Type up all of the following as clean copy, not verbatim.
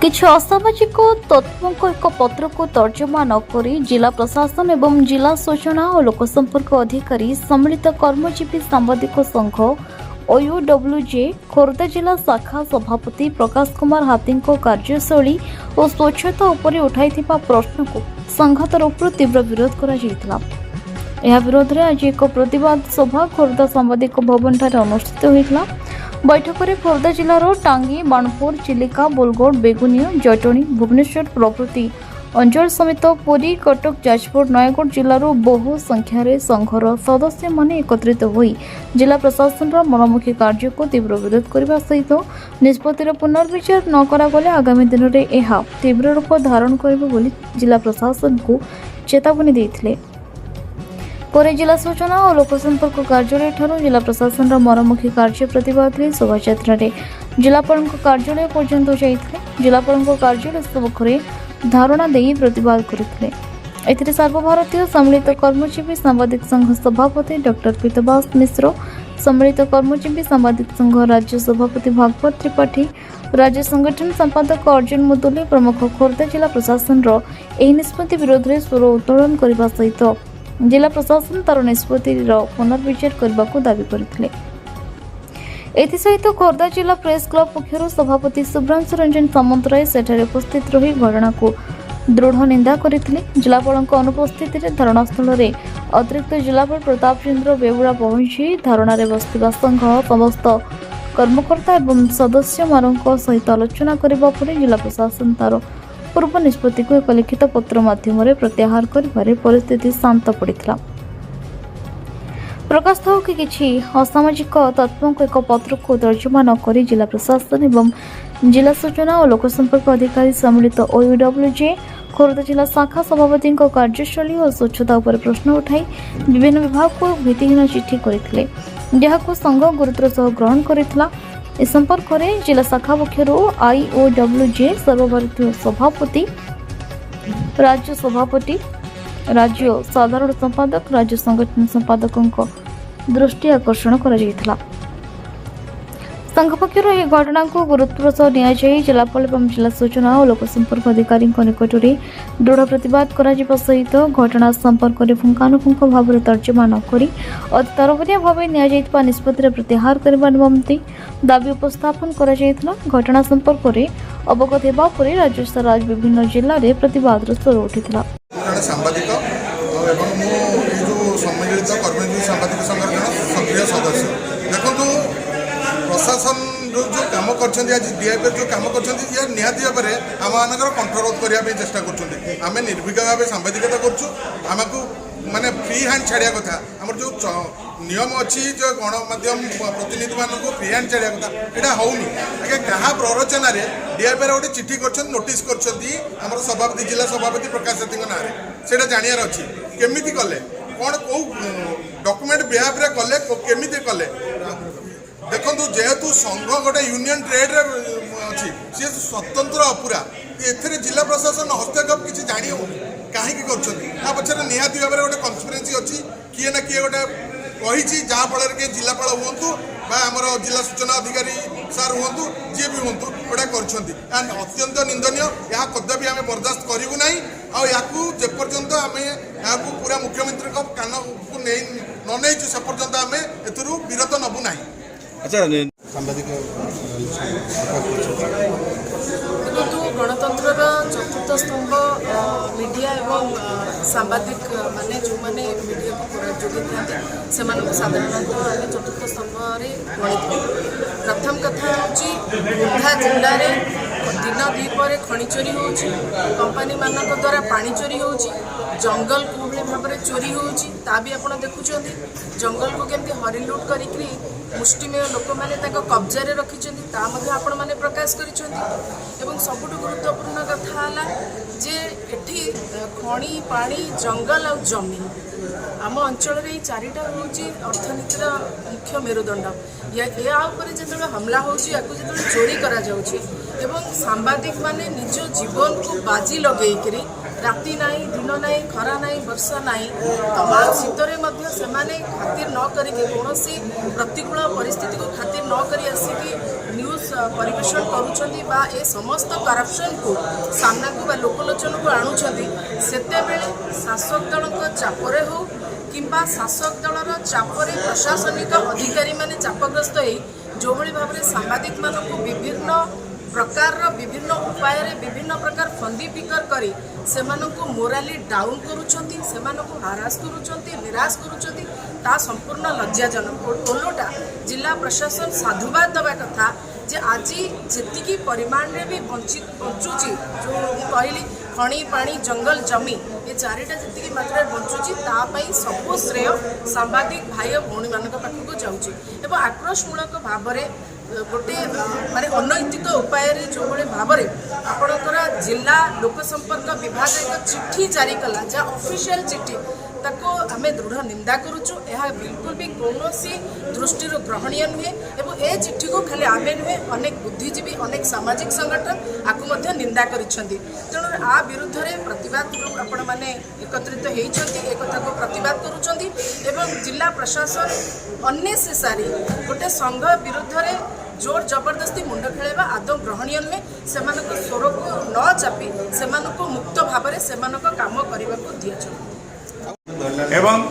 କିଛି ଅସାମାଜିକ ତତ୍ତ୍ୱଙ୍କ ଏକ ପତ୍ରକୁ ତର୍ଜମା ନକରି ଜିଲ୍ଲା ପ୍ରଶାସନ ଏବଂ ଜିଲ୍ଲା ସୂଚନା ଓ ଲୋକସମ୍ପର୍କ ଅଧିକାରୀ ସମ୍ମିଳିତ କର୍ମଜୀବୀ ସାମ୍ବାଦିକ ସଂଘ OUWJ ଖୋର୍ଦ୍ଧା ଜିଲ୍ଲା ଶାଖା ସଭାପତି ପ୍ରକାଶ କୁମାର ହାତୀଙ୍କ କାର୍ଯ୍ୟଶୈଳୀ ଓ ସ୍ୱଚ୍ଛତା ଉପରେ ଉଠାଇଥିବା ପ୍ରଶ୍ନକୁ ସଂଘ ତରଫରୁ ତୀବ୍ର ବିରୋଧ କରାଯାଇଥିଲା। ଏହା ବିରୋଧରେ ଆଜି ଏକ ପ୍ରତିବାଦ ସଭା ଖୋର୍ଦ୍ଧା ସାମ୍ବାଦିକ ଭବନଠାରେ ଅନୁଷ୍ଠିତ ହୋଇଥିଲା। बैठक में खोर्धा जिलार टांगी बाणपुर चिलिका बोलगोड़ बेगुनिया जटणी भुवनेश्वर प्रभृति अंचल समेत पुरी कटक जाजपुर नयगढ़ जिलार बहु संख्यार संघर सदस्य माने एकत्रित होई जिला प्रशासन मनमुखी कार्य को तीव्र विरोध करने सहित निष्पत्तिर पुनर्विचार न करागले आगामी दिन में यह तीव्र रूप धारण कर जिला प्रशासन को चेतावनी देते। पर जिला सूचना और लोकसंपर्क कार्यालय ठारू जिला प्रशासन मनमुखी कार्य प्रतिवाद शोभायात्रा जिलापाल कार्यालय पर्यंत जाते जिलापाल कार्यालय सम्मुखें धारणा दे प्रतिवाद करते। सर्वभारतीय सम्मिलित कर्मजीवी सांबादिक संघ सभापति डॉक्टर पीतवास मिश्र, सम्मिलित कर्मजीवी सांबादिक संघ राज्य सभापति भागवत त्रिपाठी, राज्य संगठन संपादक अर्जुन मुदुली प्रमुख खोर्धा जिला प्रशासन निष्पत्ति विरोध में स्वर उत्तोलन करने सहित जिला प्रशासन तार निष्पत्ति पुनर्विचार करने को दावी करते। एसहित खोर्धा जिला प्रेस क्लब पक्षर सभापति शुभ्रांशु रंजन सामंतराय सेठारे उपस्थित रही घटना को दृढ़ निंदा करते। जिलापाल अनुपस्थित धारणास्थल में अतिरिक्त जिलापाल प्रताप चंद्र बेउरा पहुंची धारणा बसवा संघ समस्त कर्मकर्ता एवं सदस्य मानक सहित आलोचना करने पर जिला प्रशासन तार पूर्व निष्पत्ति को एक लिखित पत्र माध्यम प्रत्याहार कर परिस्थिति शांत पड़ा। प्रकाश था कि किसी असामाजिक तत्वों एक पत्र को तर्जमा नकरी जिला प्रशासन एवं जिला सूचना और लोकसंपर्क अधिकारी सम्मिलित OUWJ खोर्धा जिला शाखा सभापति कार्यशैली और स्वच्छता उपर प्रश्न उठाई विभिन्न विभाग को भित्तिहीन चिठी करते जहां संघ गुरुत्व सह ग्रहण करथिला। इस संपर्क में जिला शाखा पक्षर IOWJ सर्वभारतीय सभापति राज्य साधारण संपादक राज्य संगठन संपादकों दृष्टि आकर्षण करा संघ पक्षर यह घटना को गुरुत्व सह नि जिलापाल एवं जिला सूचना और लोकसंपर्क अधिकारी निकट में दृढ़ प्रतिवाद करा सहित घटना संपर्क में पुंखानुपुंख भाव में तर्जमा नक अति तरबरिया भाव निष्पत्ति प्रत्याहार करने निमंते दाबी उपस्थापन करा घटना संपर्क में अवगत होगा पर राज्य सारा विभिन्न जिले में प्रतिवाद स्वर उठिला। सांबादिक एवं सम्मिलित कर्मजीवी सांबादिक संघ सक्रिय सदस्य देखो प्रशासन जो कम कर डीआईपी जो कम कर निहती भाव में आम कंठरोध करने चेष्टा करें निर्भीक भाव सांबादिकता करमको माने फ्री हैंड छाड़िया कथा आम जो नियम अच्छी जो गणमाध्यम प्रतिनिधि मान फ्री हैंड छाड़िया कथा यहाँ होनी आगे क्या प्ररोचन डीआईपी गोटे चिठी कर नोटिस कर सभापति जिला सभापति प्रकाश हाथी ना से जानवर अच्छी केमी कले कौन कौ डॉक्यूमेंट बिहाफ कले केमी कले देखो जेहेतु संघ गोटे यूनियन ट्रेड अच्छी सी स्वतंत्र अपूरा एथे जिला प्रशासन हस्तक्षेप किसी जानी होनी कहीं कर निहाती भाव में गोटे कन्स्पिरेसी अच्छी किए ना किए गोटे कही जहाँफल कि जिलापाल हूँ आमर जिला सूचना अधिकारी सार हूँ जी भी हूँ गोटा कर अत्यंत निंदनीय यहाँ कदापि आम बर्दास्त करूँ ना आपर्यंत आम यहाँ पूरा मुख्यमंत्री कान को न नहीं से पर्यंत आम एथुरु विरत नबू ना। अच्छा सांबादिक गणतंत्र चतुर्थ स्तंभ मीडिया एवं सांबादिक माने जो माने मीडिया को जोगी था से साधारणतः आम चतुर्थ स्तंभ गणित प्रथम कथा खोर्धा जिले में दिन द्वीपर खनि चोरी हो कंपानी मानक द्वारा पानी चोरी हो जंगल को भाव में चोरी होता भी आप देखुं जंगल को केमती हरि लुट कर मुष्टिमेय लोक मैंने कब्जा रखिंट आपण मैंने प्रकाश कर सबुठ गुरुत्वपूर्ण कथा जे एठी खनि पानी जंगल और जमी आम अंचल ये चारिटा हूँ अर्थनीतिर मुख्य मेरुदंड या जो हमला हो चोरी करा एवं सांबादिक माने निज जीवन को बाजी लगे राति नाई दिन नाई खरा नाई वर्षा नाई तमाम शीतरे से खातिर न करी कौन प्रतिकूल परिस्थिति को खातिर न करी आसिकी न्यूज परिवेशन करुछंती बा ए समस्त करप्शन को सामना को बा लोकलोचन को आणुछंती सेते बेले शासक दलक चापरे हो किंबा शासक दलर चापरे प्रशासनिक अधिकारी माने चापग्रस्त होई जो भली भाबरे सांबादिक मानक विभिन्न प्रकार विभिन्न उपाय विभिन्न प्रकार फंदी फिकर करी सेमानंकु मोराली डाउन करुछंती सेमानंकु हारास करुछंती निराश करुछंती ता संपूर्ण लज्जाजनक ओलोटा जिला प्रशासन साधुवाद दबा कथा जे आज जेतिकी परिमाण रे भी बंचुची जो कहली खणी पानी जंगल जमी ये चारिटा जेतिकी मात्रा बंचुची ता पई सब श्रेय सांबादिक भाई भौणी मानक पाखक जाउची एवं आक्रोशमूलक भाबरे गोटे माने अनैतिक उपाय जो भाव में आपणकर जिला लोक संपर्क विभाग एक चिट्ठी जारी कला जहाँ ऑफिशियल चिट्ठी ताको आमे दृढ़ निंदा करुचु यह बिल्कुल भी कौन दृष्टि ग्रहणीय नुहे एवं ए चिट्ठी को खाली आमे नुहे अनेक बुद्धिजीवी अनेक सामाजिक संगठन आपको निंदा करिसेंती तेणु आ विरुद्ध रे प्रतिवाद आपण माने एकत्रित होती एक कथा को प्रतिवाद करुचंती एवं जिला प्रशासन अननेसेसारी गोटे संघ विरुद्ध रे जोर जबरदस्ती मुंड खेलवा आदौ ग्रहणीय नुहे से स्वर को न चापी से मुक्त भाव में काम करने को दिया एवं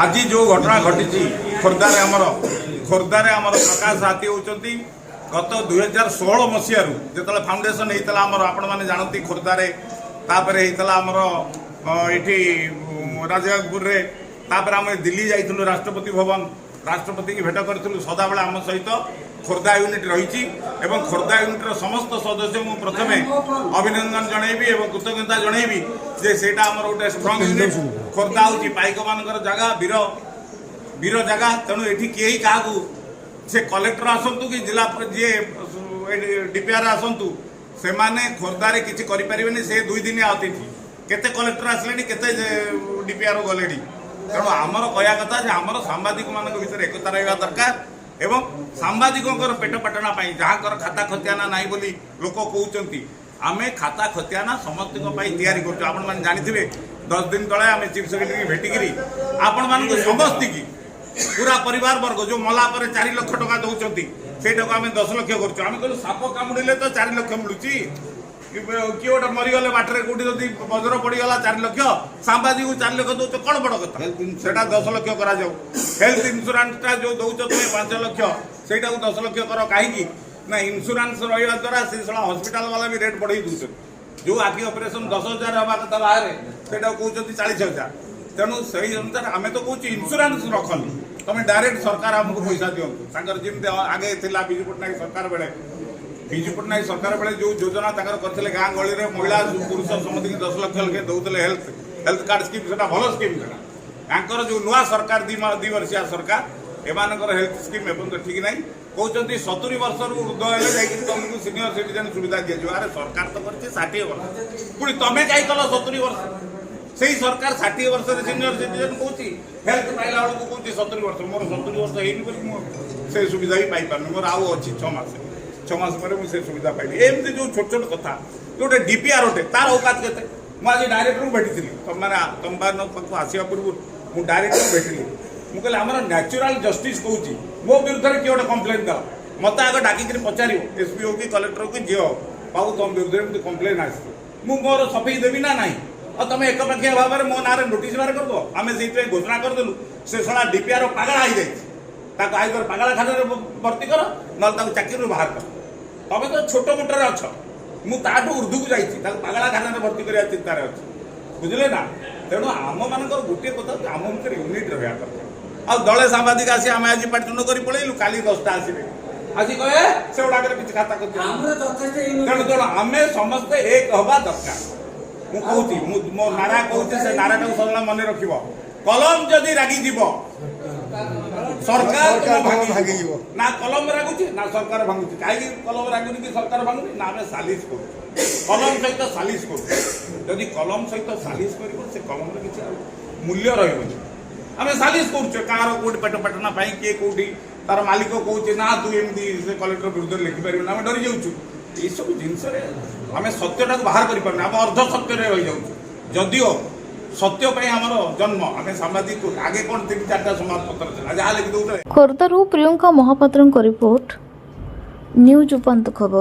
आज जो घटना घटी खोर्धारे आमर प्रकाश हाथी होती गत 2016 मसीह जो फाउंडेशन होता आपण मैंने जानती खोर्धारे तापर होता आमर ये राजगांगपुर आम दिल्ली जाइलु राष्ट्रपति भवन राष्ट्रपति की भेट करूँ सदाबले आम सहित खोर्धा यूनिट रही खोर्धा यूनिट्र समस्त सदस्य मु प्रथमे अभिनंदन जनइबी और कृतज्ञता जनइबी जे सेटा आमर गोटे स्ट्रंग यूनिट खोर्धा हूँ पाइक मान जगह वीर जगह तेणु ये किए क्या से कलेक्टर आसतु कि जिला जी डीपीआर आसतु से माने खोर्धारे किसी करें से 2 दिन अतिथि केते कलेक्टर आसले केते डीपीआर गले तेणु आमर कहया कथा आमर सांबादिक मान भीतर एकता रहा दरकार एवं सांबादिकों पेट पाटना जहाँ खाता खतियाना ना बोली लोक कहते आम खाता खतियाना समस्त या जानी 10 दिन तले आम चीफ सेक्रेटरी भेटिकी आपण मान समस्त की पूरा परिवार वर्ग जो मला पर 4 लाख टका दौरान से आम 10 लाख करें कहूँ साप कामुड़े तो 4 लाख मिलूँ किए गोटे मरीगले बाटर कौटी जब बज्र पड़गला 4 लाख सांबादिक को 4 लाख दौच कौन बड़ कथा से 10 लाख करा हेल्थ इन्शुरांसटा जो दौच तुम 5 लाख से 10 लाख कर कहीं ना इन्शुरांस रहा द्वारा से हस्पिटाल वाला भी रेट बढ़ई दूसरे जो आखि ऑपरेशन 10,000 हवा कथा बाहर से कहते 40,000 तेणु से अनुसार आम तो कौच इन्शुरांस रखनी तुम डायरेक्ट सरकार आमको पैसा दिखाँ जमी आगे थिला विजु पट्टनायक सरकार बेले विजु पट्टनायक सरकार बेले जो योजना करते गाँ गली में महिला पुरुष समस्त 10 लाख लगे दौले हेल्थ कार्ड स्कीम से भल स्कीम से जो नुआ सरकार 2 वर्षिया सरकार एमानकर हेल्थ स्कीम एवं ठीक ना कहते 70 वर्ष ऊर्ध है तुमको सीनियर सिटीजन सुविधा दिया अरे सरकार तो कर 60 वर्ष पुणी तुम्हें कहीं कल 70 वर्ष से सरकार 60 वर्ष सीनियर सिटीजन कौच हेल्थ पाइला बेलू कौच 70 वर्ष मोर 70 वर्ष है से सुविधा भी पाइपार मोर आउ अच्छी 6 मास पर मुझे सुविधा पाइली एमती जो छोट छोट कथा जो डीपीआर अटे तार औकात के मुझे डायरेक्टर भेटी मैंने तुम पाक आसवा पूर्व मुझे डायरेक्टर भेटली मुझे आम न्याचुराल जस्टिस कौच मो विरुद्ध किए गोटे कम्प्लेन दो मत आगे डाकिक पचार एसपी हो कि कलेक्टर हो कि जी हो पाऊ तुम विरुद्ध कम्प्लेन आस मोर सफेई देवी ना ना और तुम एकपाखिया भाव में मो ना नोटिस बाहर करदो आम से घोषणा करदेलु से साला डीपीआर पागला हो जाए आईदर पागला खाना भर्ती कर ना चाकरी बाहर कर तुम तो छोट मोटर अच्छ मुझे ऊर्धू को जाइए पागला खाना भर्ती कर चिंतार अच्छे बुझे ना तेणु आम मान गोटे कथा आम भर यूनिट रहा दरकार आ दले सांबादिक आसी आम आज पाटितुंड कर पलैलु काली 10टा आसबे आज कहे से गुड़ा किसी खाता तेणु तेणु आम समस्ते एक हवा दरकार मुझे मो नारा कहूँ से नारा सबला मन रख कलम जदि रागी सरकार भांगी ना कलम रागुची ना सरकार भांगुची कहीं कलम रागुनी कि सरकार भांगुनी ना आम सालिश करूँ कलम सहित सालिश करूँ जदि कलम सहित सालिश कर कलम किसी मूल्य रही आम सालिश करुचे कार कौटी पेट पाटना किए कौटी तार मालिक कौचे ना तू एमती से कलेक्टर विरुद्ध लिखिपार आम डरी जाऊँ ये सब जिनस आम सत्यटा बाहर करें आम अर्ध सत्य रही जाऊँ जदिओ सत्य आमर जन्म आम सांबादिक आगे कौन 3-4टा समाजपत्र जहाँ लिखि दौर खोर्धारू प्रियंका महापात्र रिपोर्ट ନ୍ୟୁଜ୍ ଉପନ୍ତୁ ଖବର।